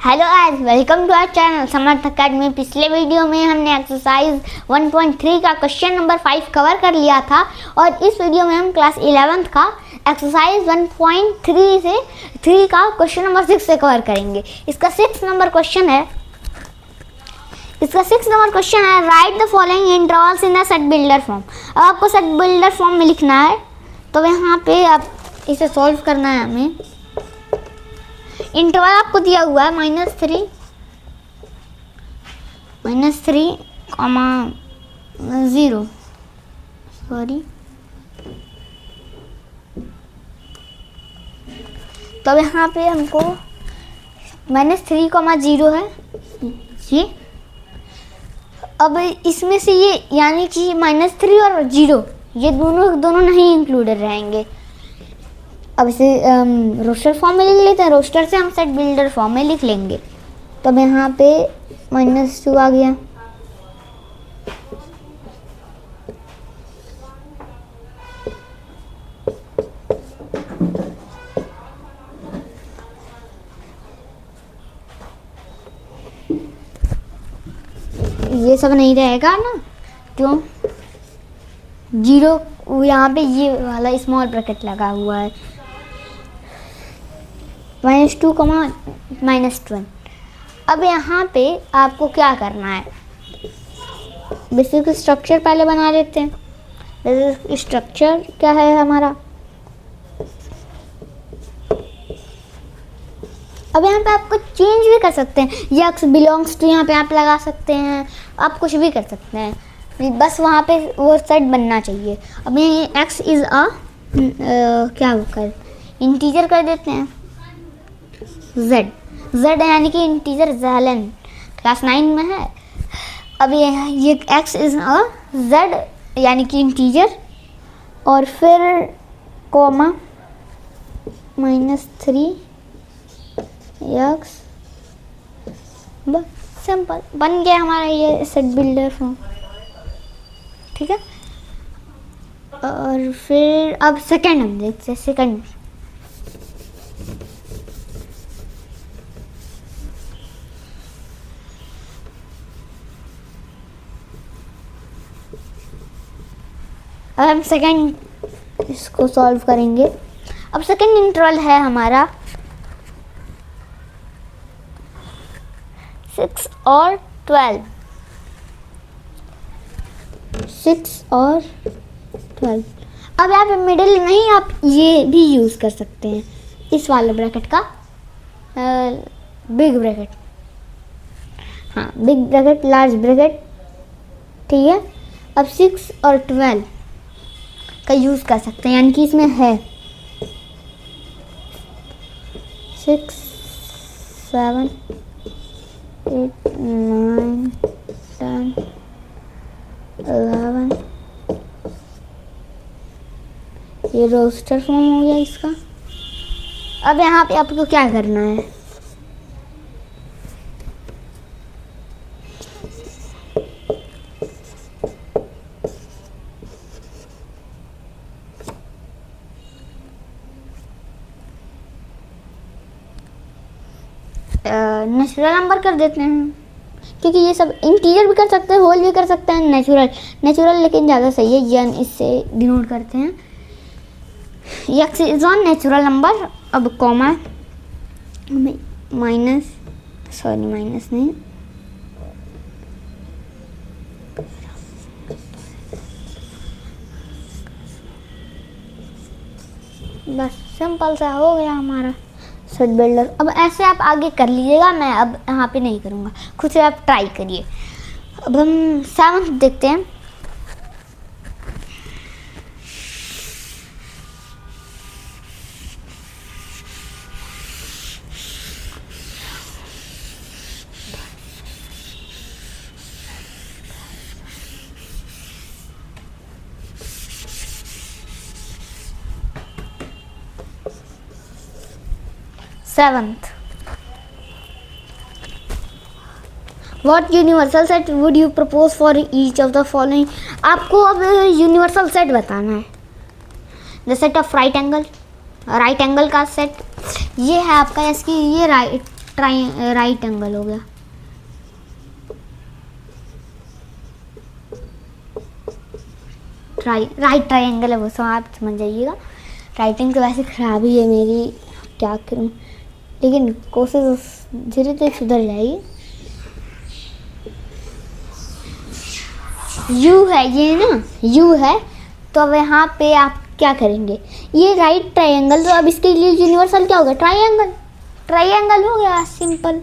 Hello guys, welcome to our channel Samarth academy. पिछले video में हमने एक्सरसाइज 1.3 का क्वेश्चन नंबर 5 कवर कर लिया था और इस वीडियो में हम क्लास 11th का एक्सरसाइज 1.3 से 3 का क्वेश्चन नंबर 6 से कवर करेंगे। इसका 6 नंबर क्वेश्चन है right the following intervals in the set builder form. अब आपको सेट बिल्डर फॉर्म में लिखना है, तो यहाँ पे आप इसे सॉल्व करना है हमें। इंटरवल आपको दिया हुआ है -3, -3, 0 सॉरी। तो यहाँ पे हमको -3, 0 है ये। अब इसमें से ये यानी कि -3 और 0 ये दोनों नहीं इंक्लूडेड रहेंगे। अब इसे रोस्टर फॉर्म में लिख लेते हैं। रोस्टर से हम सेट बिल्डर फॉर्म में लिख लेंगे। तो अब यहाँ पे -2 आ गया। ये सब नहीं रहेगा ना, क्यों? 0 यहाँ पे ये वाला स्मॉल ब्रैकेट लगा हुआ है। -2, -1। अब यहाँ पे आपको क्या करना है, बेसिक स्ट्रक्चर पहले बना लेते हैं। बेसिक स्ट्रक्चर क्या है हमारा? अब यहाँ पे आपको चेंज भी कर सकते हैं, ये x बिलोंग्स टू यहाँ पे आप लगा सकते हैं, आप कुछ भी कर सकते हैं, बस वहाँ पे वो सेट बनना चाहिए। अब ये x इज़ क्या कर इंटीजर कर देते हैं, z यानी कि इंटीजर ज़ैलन क्लास 9 में है। अब ये x इज़ z यानी कि इंटीजर, और फिर कॉमा -3 x, बस सिंपल बन गया हमारा ये सेट बिल्डर फॉर्म। ठीक है। और फिर अब सेकंड हम देखते हैं। सेकंड अब हम सेकंड इसको सॉल्व करेंगे। अब सेकंड इंटरवल है हमारा 6 और 12। 6 और 12। अब यहाँ पे मिडिल नहीं, आप ये भी यूज़ कर सकते हैं, इस वाले ब्रैकेट का बिग ब्रैकेट, हाँ बिग ब्रैकेट, लार्ज ब्रैकेट। ठीक है। अब 6 और 12 का यूज़ कर सकते हैं, यानी कि इसमें है 6, 7, 8, 9, 10, 11। ये रोस्टर फॉर्म हो गया इसका। अब यहाँ पे आपको क्या करना है, नेचुरल नंबर कर देते हैं, क्योंकि ये सब इंटीजर भी कर सकते हैं, होल भी कर सकते हैं, नेचुरल लेकिन ज़्यादा सही है। ये इससे डिनोट करते हैं। x is on natural number. अब कॉमा माइनस नहीं, बस सिंपल सा हो गया हमारा सेट बिल्डर। अब ऐसे आप आगे कर लीजिएगा, मैं अब यहाँ पे नहीं करूँगा, खुद से आप ट्राई करिए। अब हम 7th देखते हैं। What universal set would you propose for each of the following? आपको अब यूनिवर्सल सेट बताना है। The set of right angle का सेट ये है आपका, इसकी ये राइट एंगल हो गया। राइट ट्राइंगल है वो, सब आप समझ जाइएगा। राइटिंग तो वैसे ख़राब ही है मेरी, क्या करूं, लेकिन कोशिश धीरे धीरे सुधर जाएगी। यू है ये ना, यू है, तो अब यहाँ पे आप क्या करेंगे, ये राइट ट्राइंगल, तो अब इसके लिए यूनिवर्सल क्या होगा, ट्राइंगल। ट्राइंगल हो गया सिंपल।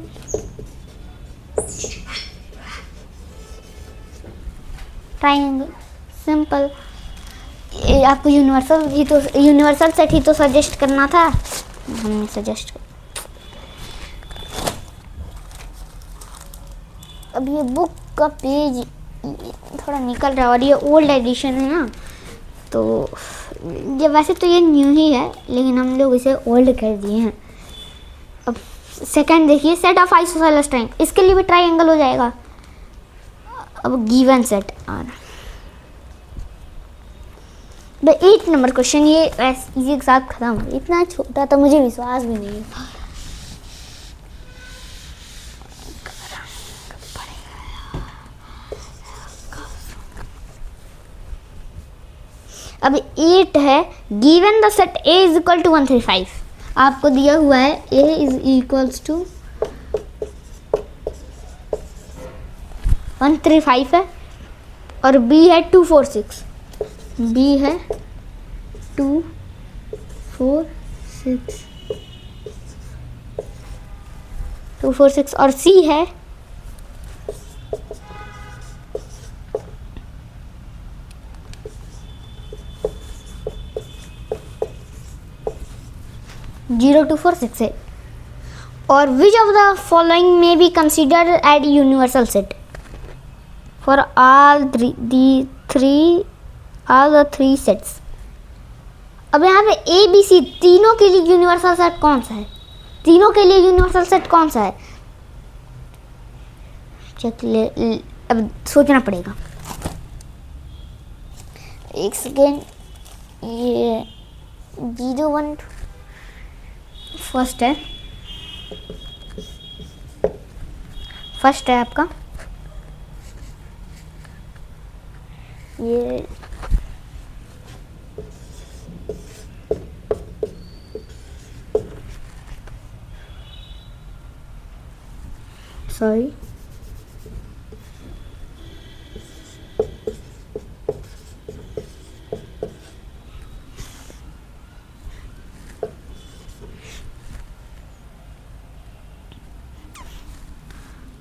Triangle simple. आपको यूनिवर्सल सेट ही तो सजेस्ट करना था, हमने सजेस्ट कर। अब ये बुक का पेज थोड़ा निकल रहा है और ये ओल्ड एडिशन है ना, तो ये वैसे तो ये न्यू ही है, लेकिन हम लोग इसे ओल्ड कर दिए हैं। अब सेकंड देखिए, सेट ऑफ आइसोसेलेस ट्रायंगल, इसके लिए भी ट्राइंगल हो जाएगा। अब given set are 8 number question, ये इजी के साथ खत्म हो। इतना छोटा तो मुझे विश्वास भी नहीं है। अब 8 है, given the set A is equal to 135, आपको दिया हुआ है A इज इक्वल्स टू 135 है और B है 246, B है 246 और C है 02468। और which of the following may be considered as universal set for all the three sets। अब यहाँ पे A B C तीनों के लिए यूनिवर्सल सेट कौन सा है, तीनों के लिए यूनिवर्सल सेट कौन सा है, अब सोचना पड़ेगा। एक सेकेंड, ये 0 1 फर्स्ट है आपका, ये सॉरी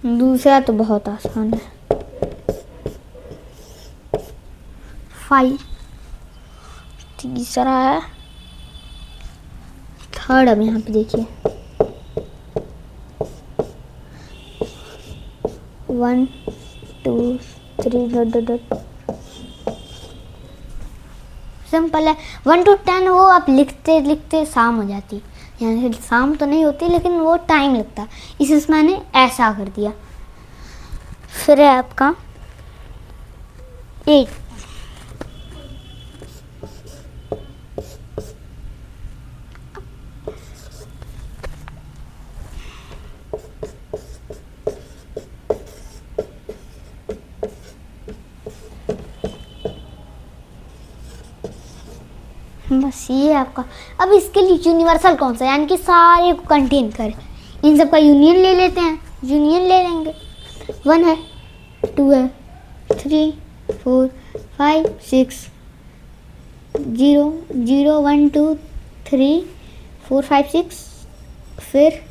दूसरा तो बहुत आसान है, 5। तीसरा है थर्ड। अब यहाँ पे देखिए 1 2 3 सिंपल है। 1 to 10 वो आप लिखते लिखते शाम हो जाती, यानी शाम तो नहीं होती लेकिन वो टाइम लगता, इसलिए मैंने ऐसा कर दिया। फिर है आपका 8, बस ये है आपका। अब इसके लिए यूनिवर्सल कौन सा, यानी कि सारे को कंटेन करे, इन सब का यूनियन ले लेते हैं, यूनियन ले लेंगे। 1 है, 2 है, 3 4 5 6 0 0 1 2 3 4 5 6, फिर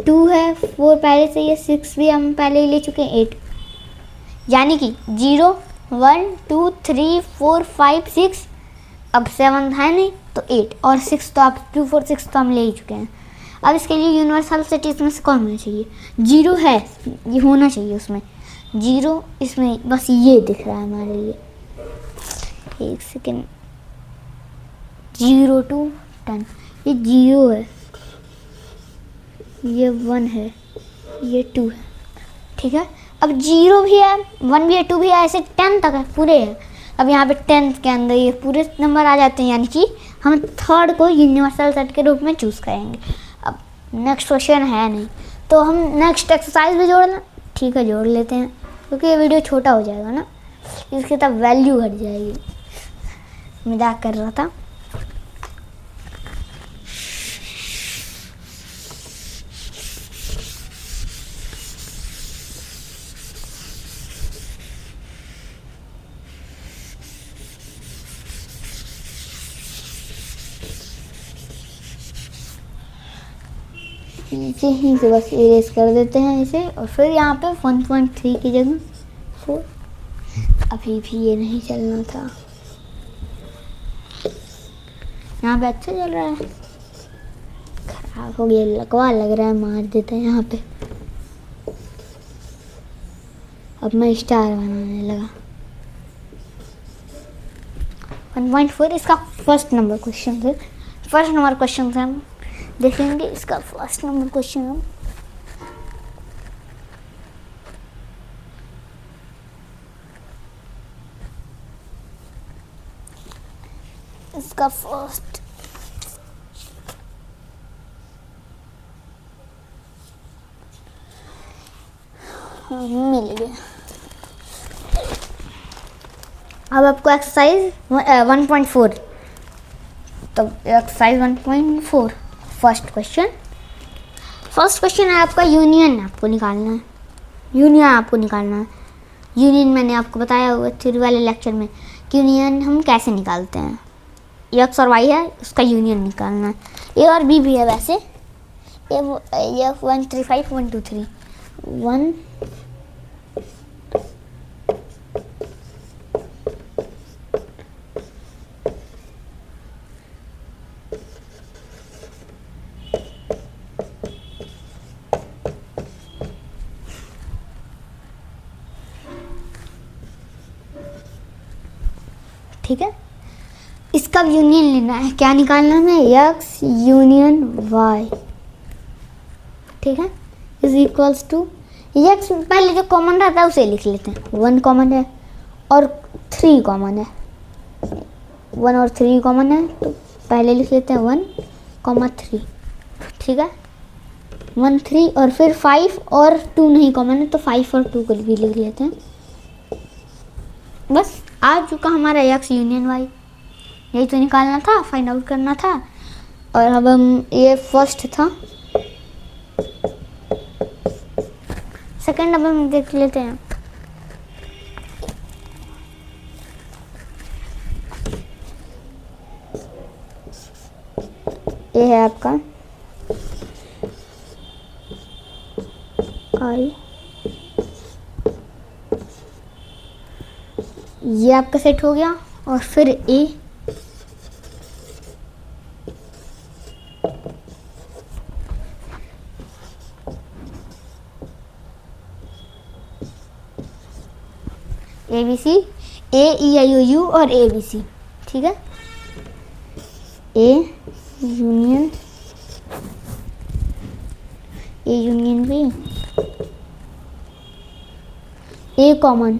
2 है, 4 पहले से, ये 6 भी हम पहले ही ले चुके हैं, 8, यानी कि 0 1 2 3 4 5 6, अब 7 है नहीं तो 8 और 6 तो आप 2 4 6 तो हम ले ही चुके हैं। अब इसके लिए यूनिवर्सल सेट इसमें से कौन होना चाहिए, 0 है, ये होना चाहिए उसमें 0, इसमें बस ये दिख रहा है हमारे लिए। एक सेकेंड, 0 to 10, ये 0 है, ये 1 है, ये 2 है, ठीक है। अब 0 भी है, 1 भी है, 2 भी है, ऐसे 10 तक है, पूरे है। अब यहाँ पे 10 के अंदर ये पूरे नंबर आ जाते हैं, यानी कि हम थर्ड को यूनिवर्सल सेट के रूप में चूज़ करेंगे। अब नेक्स्ट क्वेश्चन है नहीं, तो हम नेक्स्ट एक्सरसाइज भी जोड़ना, ठीक है जोड़ लेते हैं, क्योंकि ये वीडियो छोटा हो जाएगा ना, इसकी तब वैल्यू घट जाएगी। मजाक कर रहा था। यहीं से बस इरेज कर देते हैं इसे, और फिर यहाँ पे 1.3 की जगह 4। अभी भी ये नहीं चलना था, यहाँ पे अच्छा चल रहा है, खराब हो गया, लकवा लग रहा है, मार देते हैं यहाँ पे। अब मैं स्टार बनाने लगा। 1.4 इसका फर्स्ट नंबर क्वेश्चन है। फर्स्ट नंबर क्वेश्चन से हम देखेंगे, इसका फर्स्ट नंबर क्वेश्चन हम इसका फर्स्ट मिल गया। अब आपको एक्सरसाइज 1.4, तो एक्सरसाइज 1.4 फर्स्ट क्वेश्चन है आपका यूनियन आपको निकालना है। यूनियन मैंने आपको बताया हुआ थ्योरी वाले लेक्चर में कि यूनियन हम कैसे निकालते हैं। एक्स और वाई है, उसका यूनियन निकालना है। ए और बी भी है वैसे, ये 1 3 5 1 2 3 1 ठीक है। इसका यूनियन लेना है, क्या निकालना है, एक्स यूनियन वाई, ठीक है, इज इक्वल्स टू एक्स। पहले जो कॉमन रहता है उसे लिख लेते हैं। 1 कॉमन है और 3 कॉमन है, 1 और 3 कॉमन है, तो पहले लिख लेते हैं 1,3, ठीक है, 1 3, और फिर 5 और 2 नहीं कॉमन है, तो 5 और 2 को भी लिख लेते हैं। बस आ चुका हमारा एक्स यूनियन वाई, यही तो निकालना था, फाइंड आउट करना था। और अब हम ये फर्स्ट था, सेकंड अब हम देख लेते हैं। ये है आपका आई, ये आपका सेट हो गया, और फिर ए, ABC, AEIOU और ABC, ठीक है। A union B, A common,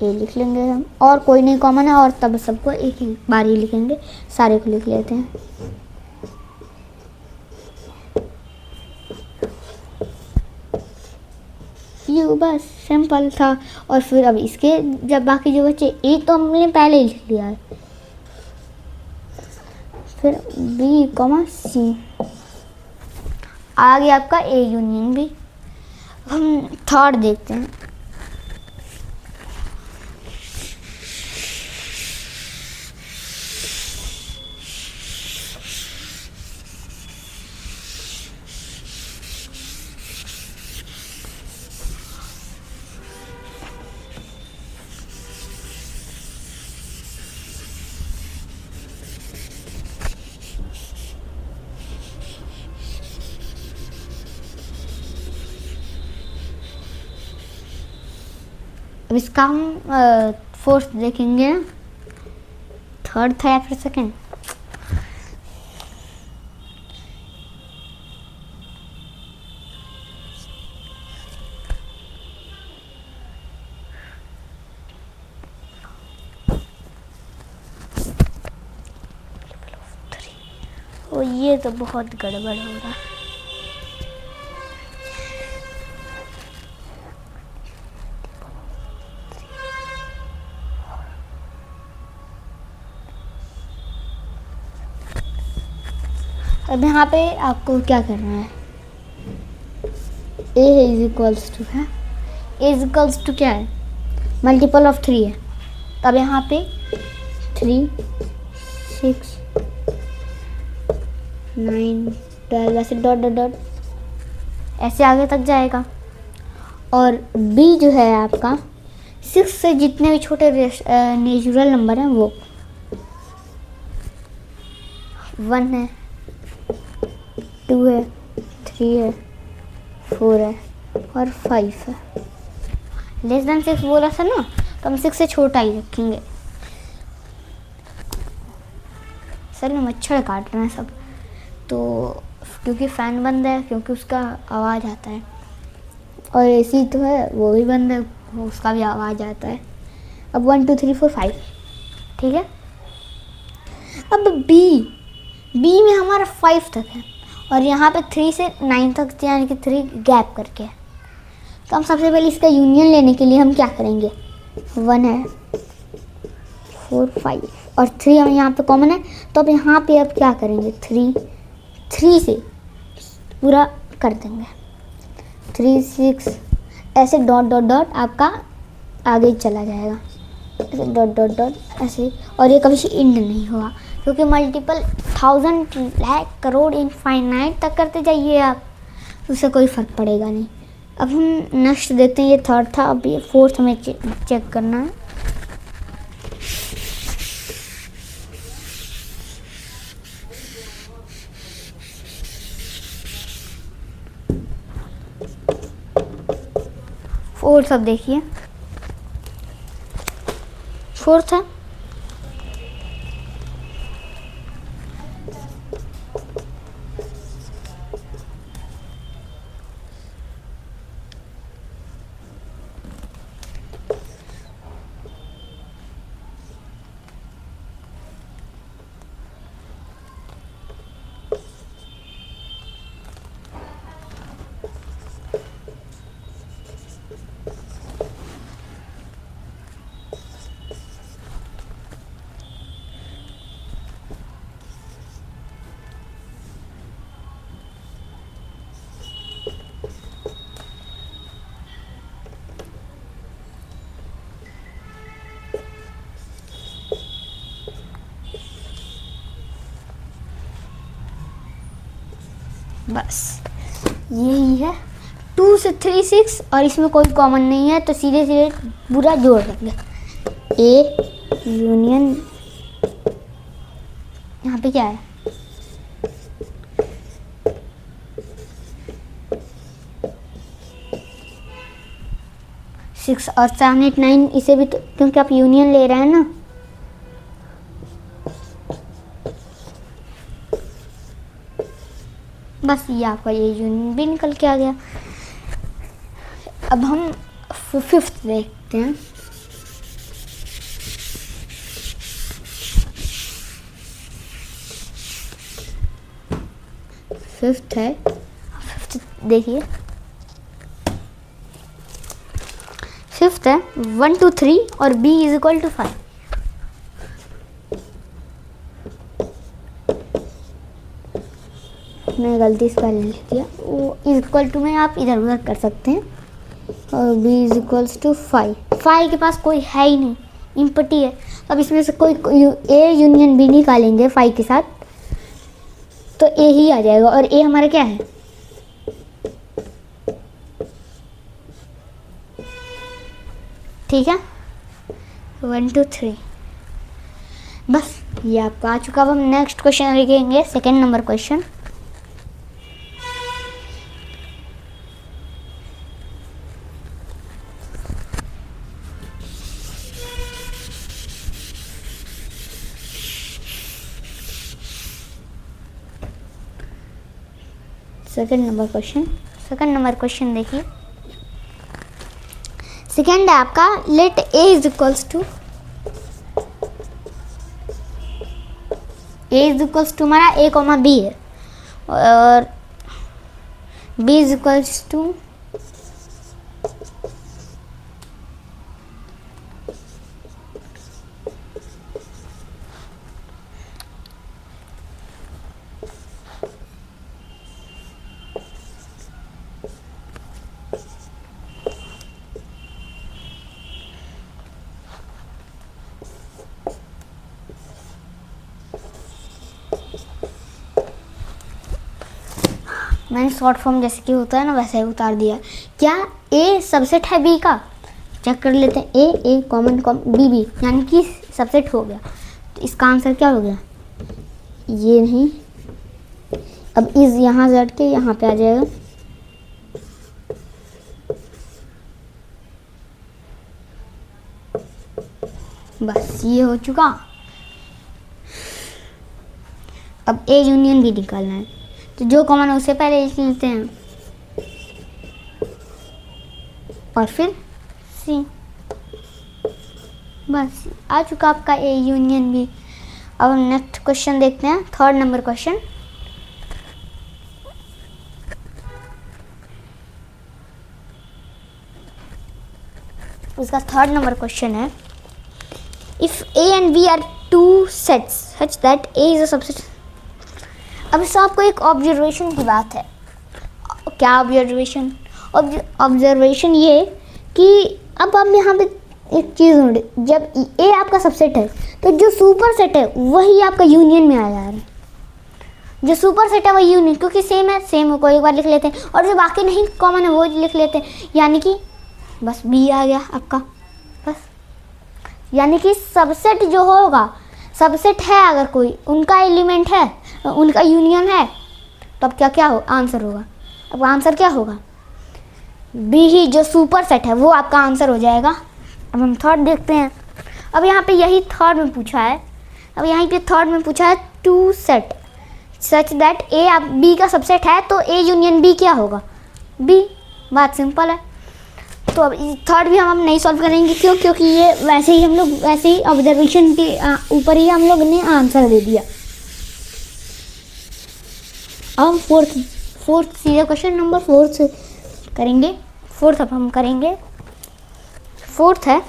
A लिख लेंगे हम, और कोई नहीं कॉमन है, और तब सबको एक ही बार ही लिखेंगे, सारे को लिख लेते हैं। यू, बस सिंपल था। और फिर अब इसके जब बाकी जो बचे, ए तो हमने पहले ही लिख लिया है, फिर बी कॉमा सी, आ गया आपका ए यूनियन बी। हम थर्ड देखते हैं। अब इसका हम फोर्थ देखेंगे, थर्ड था या फिर सेकंड। ओ ये तो बहुत गड़बड़ हो रहा है। अब यहाँ पे आपको क्या करना है, ए है इज इक्वल्स टू है, ए इज इक्वल्स टू क्या है, मल्टीपल ऑफ 3 है। तब यहाँ पे 3, 6, 9, 12 ऐसे डॉट डॉट डॉट ऐसे आगे तक जाएगा। और बी जो है आपका 6 से जितने भी छोटे नेचुरल नंबर हैं वो 1 है, 2 है, 3 है, 4 है और 5 है। लेस देन 6 बोला था ना, तो हम 6 से छोटा ही रखेंगे। सर में मच्छर काट रहे हैं सब, तो क्योंकि फ़ैन बंद है, क्योंकि उसका आवाज़ आता है, और एसी तो है वो भी बंद है, उसका भी आवाज़ आता है। अब 1 2 3 4 5, ठीक है। अब बी में हमारा 5 तक है और यहाँ पे 3 से 9 तक यानी कि 3 गैप करके है। तो हम सबसे पहले इसका यूनियन लेने के लिए हम क्या करेंगे, 1 है, 4 5 और 3 हम यहाँ पे कॉमन है, तो अब यहाँ पे अब क्या करेंगे, 3 से पूरा कर देंगे, 3 6 ऐसे डॉट डॉट डॉट आपका आगे चला जाएगा, ऐसे डॉट डॉट डॉट ऐसे। और ये कभी से इंड नहीं हुआ, क्योंकि मल्टीपल 1000 लाख करोड़ इनफाइनाइट तक करते जाइए आप, उससे कोई फ़र्क पड़ेगा नहीं। अब हम नेक्स्ट देखते हैं, ये थर्ड था, अब ये फोर्थ हमें चेक करना है। फोर्थ अब देखिए, फोर्थ है बस यही है, 2 से 3 6 और इसमें कोई कॉमन नहीं है, तो सीधे सीधे पूरा जोड़ देंगे, ए यूनियन यहाँ पे क्या है, 6 और 7 8 9, इसे भी तो क्योंकि आप यूनियन ले रहे हैं ना, बस ये आपका ये यूनियन भी निकल के आ गया। अब हम फिफ्थ देखते हैं, फिफ्थ है, फिफ्थ देखिए, फिफ्थ है 1 2 3 और b इज इक्वल टू 5। मैं गलती से पहले लिख दिया, वो इज इक्वल टू में आप इधर उधर कर सकते हैं, और b इज इक्वल्स टू 5। 5 के पास कोई है ही नहीं, इम्पटी है। अब इसमें से कोई a यूनियन b निकालेंगे 5 के साथ, तो a ही आ जाएगा, और a हमारा क्या है, ठीक है, 1 2 3। बस ये आपका आ चुका। अब हम नेक्स्ट क्वेश्चन लिखेंगे, second number question. Second number question देखिए, सेकेंड है आपका, let a is equals to हमारा a कॉमा b है, और b इज इक्वल्स टू मैंने शॉर्ट फॉर्म जैसे कि होता है ना वैसे ही उतार दिया। क्या ए सबसेट है बी का? चेक कर लेते हैं। ए कॉमन बी बी, यानी कि सबसेट हो गया। तो इसका आंसर क्या हो गया? ये नहीं, अब इस यहाँ से हट के यहाँ पे आ जाएगा। बस ये हो चुका। अब ए यूनियन बी निकालना है, तो जो कॉमन है उससे पहले लिख लेते हैं और फिर सी। बस आ चुका आपका ए यूनियन बी। अब हम नेक्स्ट क्वेश्चन देखते हैं, 3rd नंबर क्वेश्चन। उसका 3rd नंबर क्वेश्चन है, if A and B are two sets such that A is a subset. अब इससे आपको एक ऑब्जर्वेशन की बात है। क्या ऑब्जर्वेशन? ऑब्जर्वेशन ये कि अब हम यहाँ पे एक चीज़ ढूंढे, जब ए आपका सबसेट है तो जो सुपर सेट है वही आपका यूनियन में आ जा रहा है। जो सुपर सेट है वही यूनियन, क्योंकि सेम है, सेम को एक बार लिख लेते हैं, और जो बाकी नहीं कॉमन है वो लिख लेते हैं, यानी कि बस बी आ गया आपका। बस यानी कि सबसेट जो होगा, सबसेट है अगर कोई, उनका एलिमेंट है, उनका यूनियन है, तो अब क्या क्या हो आंसर होगा? अब आंसर क्या होगा? बी ही जो सुपर सेट है वो आपका आंसर हो जाएगा। अब हम 3rd देखते हैं। अब यहाँ पे यही 3rd में पूछा है। अब यहाँ पे 3rd में पूछा है टू सेट सच दैट ए आप बी का सबसेट है, तो ए यूनियन बी क्या होगा? बी। बात सिंपल है। तो अब 3rd भी हम नहीं सॉल्व करेंगे, क्यों? क्योंकि ये वैसे ही ऑब्जर्वेशन के ऊपर ही हम लोग ने आंसर दे दिया। अब हम फोर्थ सीधा क्वेश्चन नंबर 4 से करेंगे। 4th अब हम करेंगे। 4th है,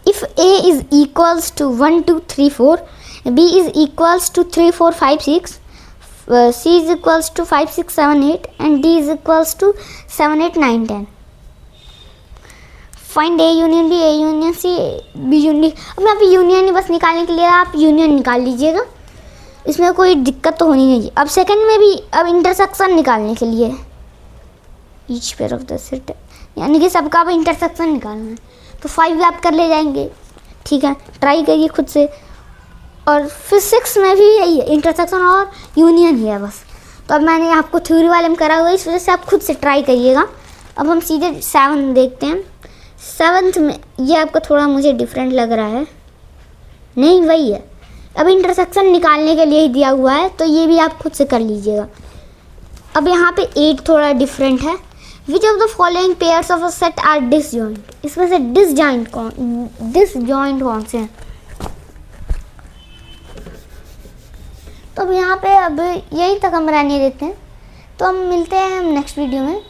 if A is equals to 1 2 3 4, B is equals to 3 4 5 6, C is equals to 5 6 7 8 and D is equals to 7 8 9 10। Find A union B, A union C, B union. अब यहाँ पे union ही बस निकालने के लिए आप यूनियन निकाल लीजिएगा, इसमें कोई दिक्कत तो होनी नहीं। अब सेकंड में भी अब इंटरसेक्शन निकालने के लिए each pair of the set, यानी कि सबका अब इंटरसेक्शन निकालना है, तो 5 भी आप कर ले जाएंगे। ठीक है, ट्राई करिए खुद से। और फिर 6 में भी यही है, इंटरसेक्शन और यूनियन ही है बस। तो अब मैंने आपको थ्योरी वाले में करा हुआ है, इस वजह से आप खुद से ट्राई करिएगा। अब हम सीधे 7 देखते हैं। 7th में ये आपका थोड़ा मुझे डिफरेंट लग रहा है, नहीं वही है। अब इंटरसेक्शन निकालने के लिए ही दिया हुआ है, तो ये भी आप खुद से कर लीजिएगा। अब यहाँ पे 8 थोड़ा डिफरेंट है। Which of the following pairs of a set are disjoint, इसमें से डिसजॉइंट कौन से हैं? तो अब यहाँ पे अब यही तक हम रहने देते हैं, तो हम मिलते हैं हम नेक्स्ट वीडियो में,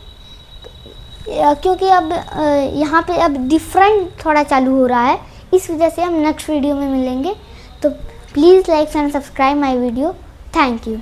क्योंकि अब यहाँ पे अब डिफरेंट थोड़ा चालू हो रहा है, इस वजह से हम नेक्स्ट वीडियो में मिलेंगे। तो please like and subscribe my video. Thank you.